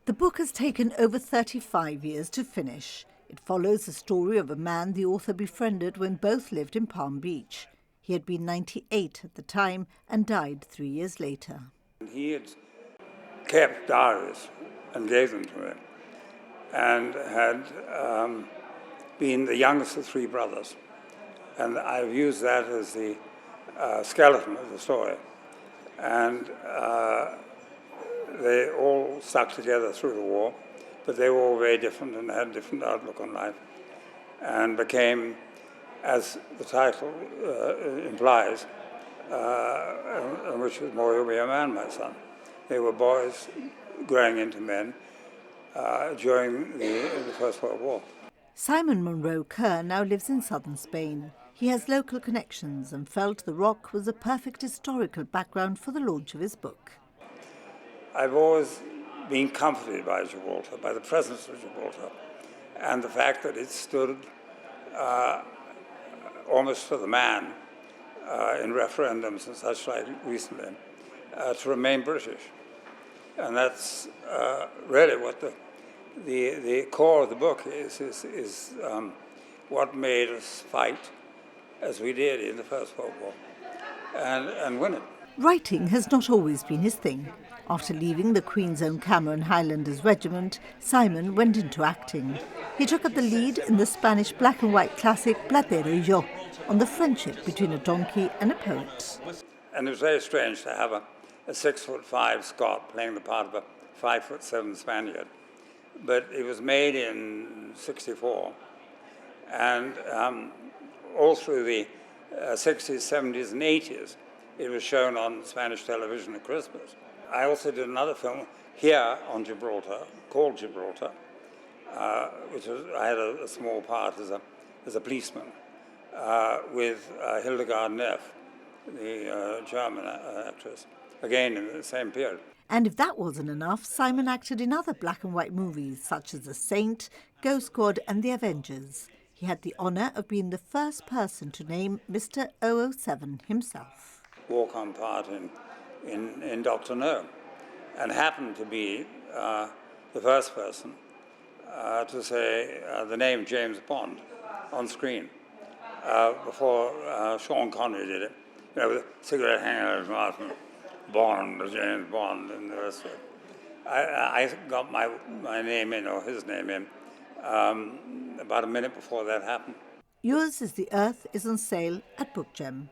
The book has taken over 35 years to finish. It follows the story of a man the author befriended when both lived in Palm Beach. He had been 98 at the time and died 3 years later. He had kept diaries and gave them to him, and had been the youngest of three brothers. And I've used that as the skeleton of the story. And they all stuck together through the war, but they were all very different and had different outlook on life, and became, as the title implies, which was More You'll Be a Man, My Son. They were boys growing into men during the First World War. Simon Munro Kerr now lives in southern Spain. He has local connections and felt the Rock was a perfect historical background for the launch of his book. I've always been comforted by Gibraltar, by the presence of Gibraltar, and the fact that it stood almost for the man in referendums and such like recently, to remain British. And that's really what the core of the book is what made us fight as we did in the First World War and win it. Writing has not always been his thing. After leaving the Queen's Own Cameron Highlanders Regiment, Simon went into acting. He took up the lead in the Spanish black and white classic Platero y Yo, on the friendship between a donkey and a poet. And it was very strange to have a 6'5" Scot playing the part of a 5'7" Spaniard. But it was made in '64, and all through the 60s, 70s, and 80s, it was shown on Spanish television at Christmas. I also did another film here on Gibraltar, called Gibraltar, which was, I had a small part as a policeman, with Hildegard Neff, the German actress, again in the same period. And if that wasn't enough, Simon acted in other black and white movies such as The Saint, Ghost Squad and The Avengers. He had the honour of being the first person to name Mr. 007 himself. Walk-on part in Dr. No, and happened to be the first person to say the name James Bond on screen before Sean Connery did it. You know, with a cigarette hanging out of his mouth and Bond, James Bond, and the rest of it. I got my name in, or his name in, about a minute before that happened. Yours is The Earth is on sale at Book Gem.